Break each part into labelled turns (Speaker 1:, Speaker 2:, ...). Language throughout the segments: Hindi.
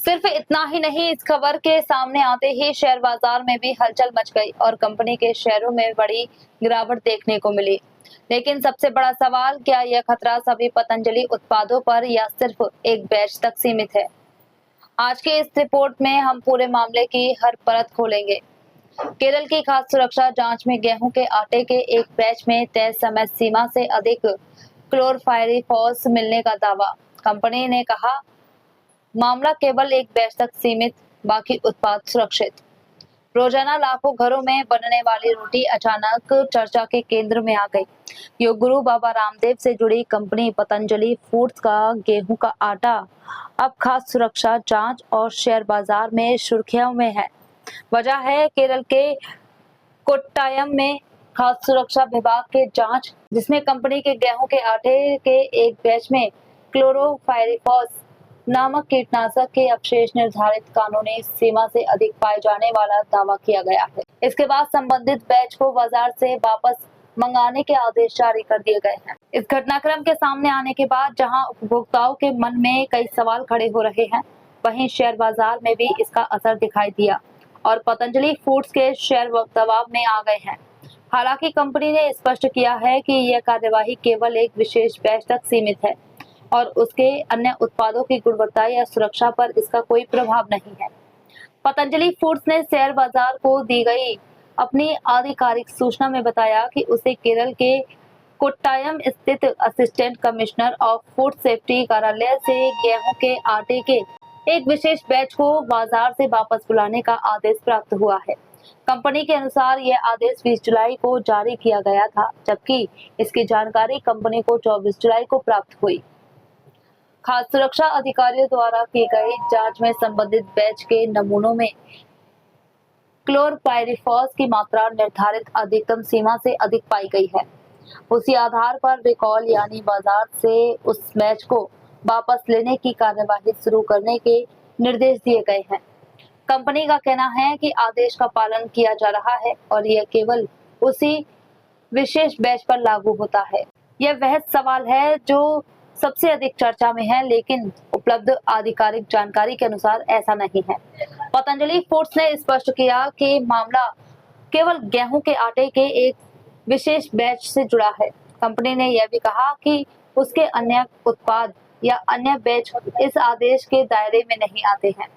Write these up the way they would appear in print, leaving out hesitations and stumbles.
Speaker 1: सिर्फ इतना ही नहीं, इस खबर के सामने आते ही शेयर बाजार में भी हलचल मच गई और कंपनी के शेयरों में बड़ी गिरावट देखने को मिली। लेकिन सबसे बड़ा सवाल, क्या यह खतरा सभी पतंजलि उत्पादों पर या सिर्फ एक बैच तक सीमित है? आज की इस रिपोर्ट में हम पूरे मामले की हर परत खोलेंगे। केरल की खाद्य सुरक्षा जांच में गेहूं के आटे के एक बैच में तय समय सीमा से अधिक क्लोरपाइरीफॉस मिलने का दावा। कंपनी ने कहा, मामला केवल एक बैच तक सीमित, बाकी उत्पाद सुरक्षित। रोजाना लाखों घरों में बनने वाली रोटी अचानक चर्चा के केंद्र में आ गई। योग गुरु बाबा रामदेव से जुड़ी कंपनी पतंजलि फूड्स का गेहूं का आटा अब खाद्य सुरक्षा जांच और शेयर बाजार में सुर्खियों में है। वजह है केरल के कोट्टायम में खाद्य सुरक्षा विभाग के जांच, जिसमें कंपनी के गेहूं के आटे के एक बैच में क्लोरोपाइरीफॉस नामक कीटनाशक के अवशेष निर्धारित कानूनी सीमा से अधिक पाए जाने वाला दावा किया गया है। इसके बाद संबंधित बैच को बाजार से वापस मंगाने के आदेश जारी कर दिए गए हैं। इस घटनाक्रम के सामने आने के बाद जहां उपभोक्ताओं के मन में कई सवाल खड़े हो रहे हैं, वहीं शेयर बाजार में भी इसका असर दिखाई दिया और पतंजलि फूड्स के शेयर दबाव में आ गए हैं। हालांकि कंपनी ने स्पष्ट किया है कि यह कार्यवाही केवल एक विशेष बैच तक सीमित है और उसके अन्य उत्पादों की गुणवत्ता या सुरक्षा पर इसका कोई प्रभाव नहीं है। पतंजलि फूड्स ने शेयर बाजार को दी गई अपनी आधिकारिक सूचना में बताया कि उसे केरल के कोट्टायम स्थित assistant commissioner of food safety कार्यालय से गेहूं के आटे के एक विशेष बैच को बाजार से वापस बुलाने का आदेश प्राप्त हुआ है। कंपनी के अनुसार यह आदेश 20 जुलाई को जारी किया गया था, जबकि इसकी जानकारी कंपनी को 24 जुलाई को प्राप्त हुई। खाद्य सुरक्षा अधिकारियों द्वारा की गई जांच में संबंधित बैच के नमूनों में क्लोरपाइरीफॉस की मात्रा निर्धारित अधिकतम सीमा से अधिक पाई गई है। उसी आधार पर रिकॉल यानी बाजार से उस बैच को वापस लेने की कार्यवाही शुरू करने के निर्देश दिए गए हैं। कंपनी का कहना है कि आदेश का पालन किया जा रहा है और यह केवल उसी विशेष बैच पर लागू होता है। यह वह सवाल है जो सबसे अधिक चर्चा में है, लेकिन उपलब्ध आधिकारिक जानकारी के अनुसार ऐसा नहीं है। पतंजलि फूड्स ने स्पष्ट किया कि मामला केवल गेहूं के आटे के एक विशेष बैच से जुड़ा है। कंपनी ने यह भी कहा कि उसके अन्य उत्पाद या अन्य बैच इस आदेश के दायरे में नहीं आते हैं।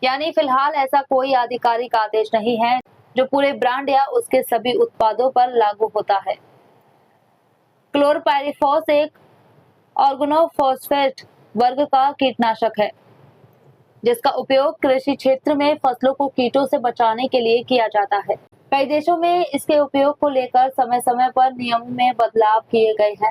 Speaker 1: यानी फिलहाल ऐसा कोई आधिकारिक आदेश नहीं है जो पूरे ब्रांड या उसके सभी उत्पादों पर लागू होता है। क्लोरपाइरीफॉस एक ऑर्गेनोफॉस्फेट वर्ग का कीटनाशक है, जिसका उपयोग कृषि क्षेत्र में फसलों को कीटों से बचाने के लिए किया जाता है। कई देशों में इसके उपयोग को लेकर समय समय पर नियमों में बदलाव किए गए हैं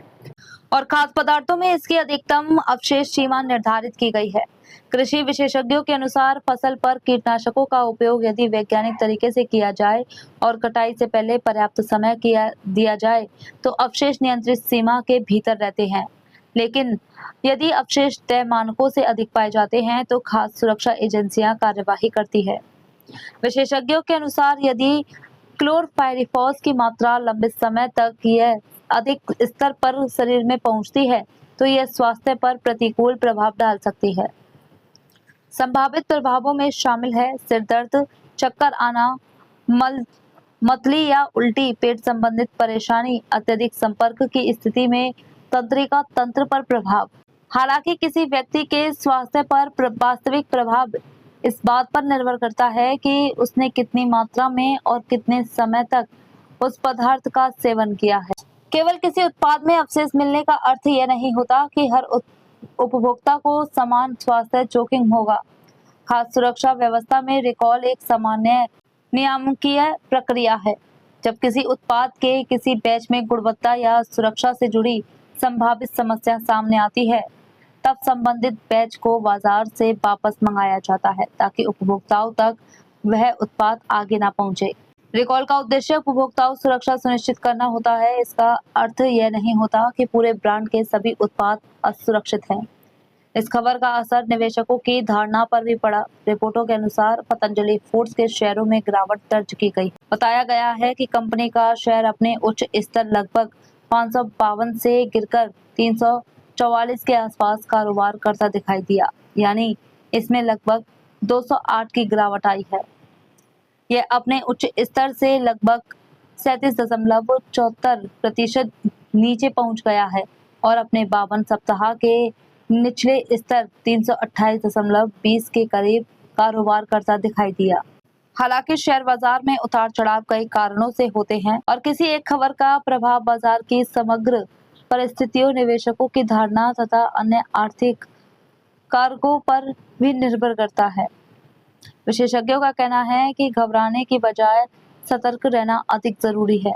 Speaker 1: और खाद्य पदार्थों में इसकी अधिकतम अवशेष सीमा निर्धारित की गई है। कृषि विशेषज्ञों के अनुसार फसल पर कीटनाशकों का उपयोग यदि वैज्ञानिक तरीके से किया जाए और कटाई से पहले पर्याप्त समय दिया जाए तो अवशेष नियंत्रित सीमा के भीतर रहते हैं। लेकिन यदि अवशेष तय मानकों से अधिक पाए जाते हैं तो खाद्य सुरक्षा एजेंसियां कार्यवाही करती है। विशेषज्ञों के अनुसार यदि क्लोरपाइरीफॉस की मात्रा लंबे समय तक यह अधिक स्तर पर शरीर में पहुंचती है तो यह स्वास्थ्य पर प्रतिकूल प्रभाव डाल सकती है। संभावित प्रभावों में शामिल है सिर दर्द, चक्कर आना, मतली या उल्टी, पेट संबंधित परेशानी, अत्यधिक संपर्क की स्थिति में तंत्रिका तंत्र पर प्रभाव। हालांकि किसी व्यक्ति के स्वास्थ्य पर वास्तविक प्रभाव इस बात पर निर्भर करता है कि उसने कितनी मात्रा में और कितने समय तक उस पदार्थ का सेवन किया है। केवल किसी उत्पाद में अवशेष मिलने का अर्थ यह नहीं होता कि हर उपभोक्ता को समान स्वास्थ्य जोखिम होगा। खाद्य सुरक्षा व्यवस्था में रिकॉल एक सामान्य नियामकीय प्रक्रिया है। जब किसी उत्पाद के किसी बैच में गुणवत्ता या सुरक्षा से जुड़ी संभावित समस्या सामने आती है, तब संबंधित बैच को बाजार से वापस मंगाया जाता है ताकि उपभोक्ताओं तक वह उत्पाद आगे ना पहुंचे। रिकॉल का उद्देश्य उपभोक्ताओं सुरक्षा सुनिश्चित करना होता है। इसका अर्थ यह नहीं होता कि पूरे ब्रांड के सभी उत्पाद असुरक्षित हैं। इस खबर का असर निवेशकों की धारणा पर भी पड़ा। रिपोर्टों के अनुसार पतंजलि फूड्स के शेयरों में गिरावट दर्ज की गई। बताया गया है कि कंपनी का शेयर अपने उच्च स्तर लगभग 552 से गिरकर 344 के आसपास कारोबार करता दिखाई दिया, यानी इसमें लगभग 208 की गिरावट आई है। यह अपने उच्च स्तर से लगभग 37.74% नीचे पहुंच गया है और अपने 52 सप्ताह के निचले स्तर 328.20 के करीब कारोबार करता दिखाई दिया। हालांकि शेयर बाजार में उतार चढ़ाव कई कारणों से होते हैं और किसी एक खबर का प्रभाव बाजार की समग्र परिस्थितियों, निवेशकों की धारणा तथा अन्य आर्थिक कारकों पर भी निर्भर करता है। विशेषज्ञों का कहना है कि घबराने की बजाय सतर्क रहना अधिक जरूरी है।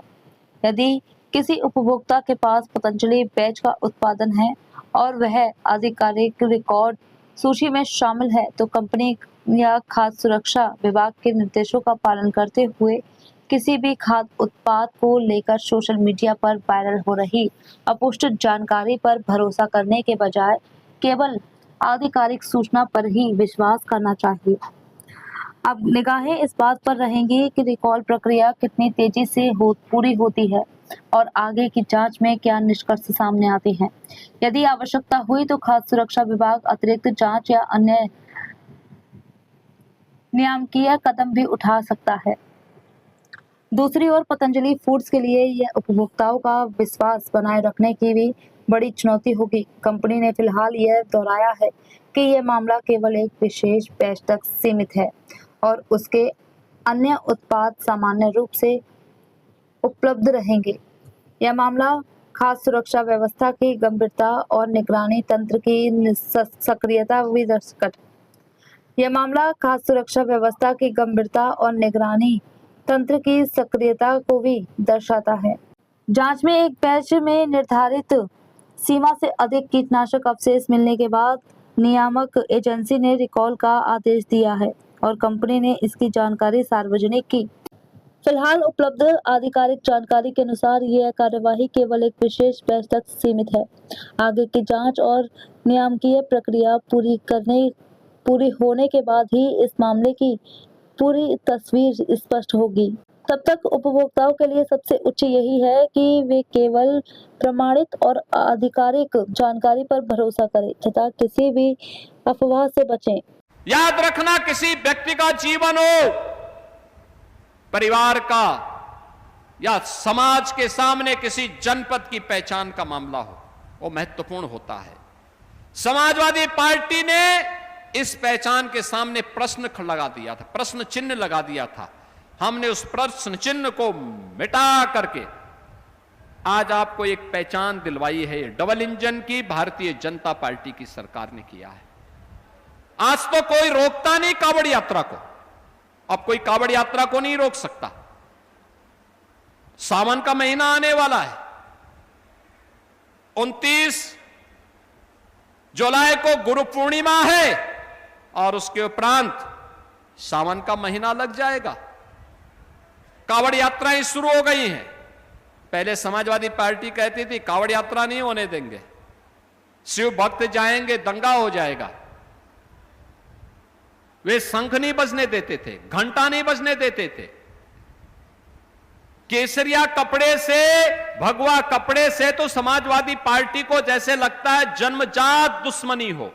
Speaker 1: यदि किसी उपभोक्ता के पास पतंजलि बैच का उत्पादन है और वह आधिकारिक रिकॉर्ड सूची में शामिल है, तो कंपनी या खाद्य सुरक्षा विभाग के निर्देशों का पालन करते हुए किसी भी खाद्य उत्पाद को लेकर सोशल मीडिया पर वायरल हो रही अपुष्ट जानकारी पर भरोसा करने के बजाय केवल आधिकारिक सूचना पर ही विश्वास करना चाहिए। अब निगाहें इस बात पर रहेंगी कि रिकॉल प्रक्रिया कितनी तेजी से पूरी होती है और आगे की जांच में क्या निष्कर्ष सामने आते हैं। यदि आवश्यकता हुई तो खाद्य सुरक्षा विभाग अतिरिक्त जांच या अन्य नियामकीय कदम भी उठा सकता है। दूसरी ओर पतंजलि फूड्स के लिए यह उपभोक्ताओं का विश्वास बनाए रखने की भी बड़ी चुनौती होगी। कंपनी ने फिलहाल यह दोहराया है कि यह मामला केवल एक विशेष बैच तक सीमित है और उसके अन्य उत्पाद सामान्य रूप से उपलब्ध रहेंगे। यह मामला खाद्य सुरक्षा व्यवस्था की गंभीरता और निगरानी तंत्र की सक्रियता भी यह मामला खाद्य सुरक्षा व्यवस्था की गंभीरता और निगरानी तंत्र की सक्रियता को भी दर्शाता है। जांच में एक बैच में निर्धारित सीमा से अधिक कीटनाशक अवशेष मिलने के बाद नियामक एजेंसी ने रिकॉल का आदेश दिया है और कंपनी ने इसकी जानकारी सार्वजनिक की। फिलहाल उपलब्ध आधिकारिक जानकारी के अनुसार यह कार्यवाही केवल एक विशेष बैच तक सीमित है। आगे की जांच और नियामकीय प्रक्रिया पूरी होने के बाद ही इस मामले की पूरी तस्वीर स्पष्ट होगी। तब तक उपभोक्ताओं के लिए सबसे उच्च यही है कि वे केवल प्रमाणित और आधिकारिक जानकारी पर भरोसा करें तथा किसी भी अफवाह से बचें।
Speaker 2: याद रखना, किसी व्यक्ति का जीवन हो, परिवार का या समाज के सामने किसी जनपद की पहचान का मामला हो, वो महत्वपूर्ण होता है। समाजवादी पार्टी ने इस पहचान के सामने प्रश्न लगा दिया था, प्रश्न चिन्ह लगा दिया था। हमने उस प्रश्न चिन्ह को मिटा करके आज आपको एक पहचान दिलवाई है। डबल इंजन की भारतीय जनता पार्टी की सरकार ने किया है। आज तो कोई रोकता नहीं कांवड़ यात्रा को, अब कोई कांवड़ यात्रा को नहीं रोक सकता। सावन का महीना आने वाला है, 29 जुलाई को गुरु पूर्णिमा है और उसके उपरांत सावन का महीना लग जाएगा। कांवड़ यात्राएं शुरू हो गई हैं। पहले समाजवादी पार्टी कहती थी कांवड़ यात्रा नहीं होने देंगे, शिव भक्त जाएंगे दंगा हो जाएगा। वे शंख नहीं बजने देते थे, घंटा नहीं बजने देते थे। केसरिया कपड़े से, भगवा कपड़े से तो समाजवादी पार्टी को जैसे लगता है जन्मजात दुश्मनी हो।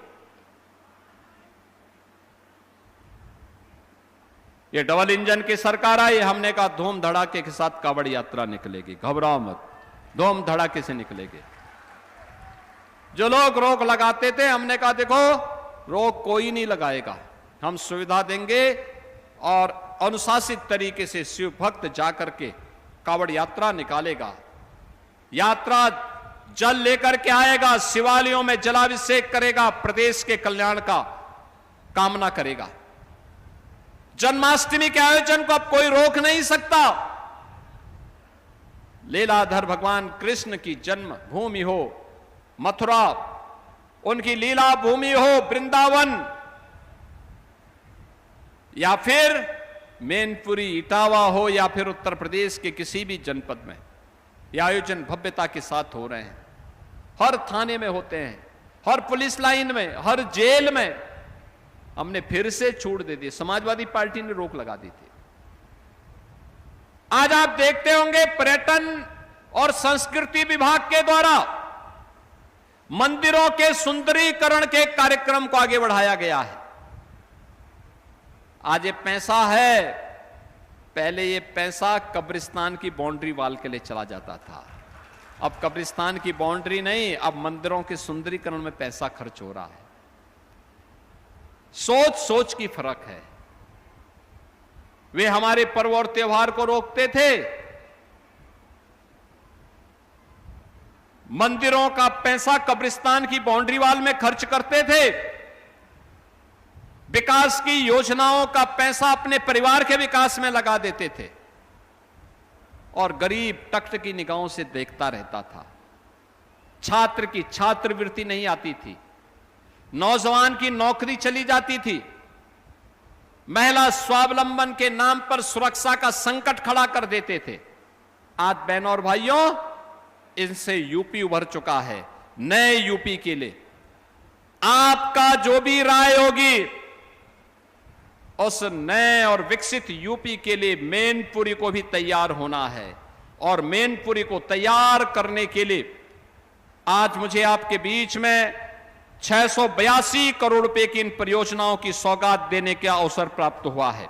Speaker 2: ये डबल इंजन की सरकार आई, हमने कहा धूम धड़ाके के साथ कांवड़ यात्रा निकलेगी, घबराओ मत, धूम धड़ाके से निकलेगी। जो लोग रोक लगाते थे, हमने कहा देखो रोक कोई नहीं लगाएगा, हम सुविधा देंगे और अनुशासित तरीके से शिव भक्त जाकर के कांवड़ यात्रा निकालेगा। यात्रा जल लेकर के आएगा, शिवालयों में जलाभिषेक करेगा, प्रदेश के कल्याण का कामना करेगा। जन्माष्टमी के आयोजन को अब कोई रोक नहीं सकता। लीलाधर भगवान कृष्ण की जन्म भूमि हो मथुरा, उनकी लीला भूमि हो वृंदावन, या फिर मैनपुरी इटावा हो, या फिर उत्तर प्रदेश के किसी भी जनपद में ये आयोजन भव्यता के साथ हो रहे हैं। हर थाने में होते हैं, हर पुलिस लाइन में, हर जेल में। हमने फिर से छूट दे दी, समाजवादी पार्टी ने रोक लगा दी थी। आज आप देखते होंगे पर्यटन और संस्कृति विभाग के द्वारा मंदिरों के सुंदरीकरण के कार्यक्रम को आगे बढ़ाया गया है। आज ये पैसा है, पहले ये पैसा कब्रिस्तान की बाउंड्री वाल के लिए चला जाता था। अब कब्रिस्तान की बाउंड्री नहीं, अब मंदिरों के सुंदरीकरण में पैसा खर्च हो रहा है। सोच सोच की फर्क है। वे हमारे पर्व और त्योहार को रोकते थे, मंदिरों का पैसा कब्रिस्तान की बाउंड्री वाल में खर्च करते थे, विकास की योजनाओं का पैसा अपने परिवार के विकास में लगा देते थे और गरीब टकटकी की निगाहों से देखता रहता था। छात्र की छात्रवृत्ति नहीं आती थी, नौजवान की नौकरी चली जाती थी, महिला स्वावलंबन के नाम पर सुरक्षा का संकट खड़ा कर देते थे। आज बहनों और भाइयों, इनसे यूपी उभर चुका है। नए यूपी के लिए आपका जो भी राय होगी, उस नए और विकसित यूपी के लिए मैनपुरी को भी तैयार होना है और मैनपुरी को तैयार करने के लिए आज मुझे आपके बीच में 682 करोड़ रुपए की इन परियोजनाओं की सौगात देने का अवसर प्राप्त हुआ है।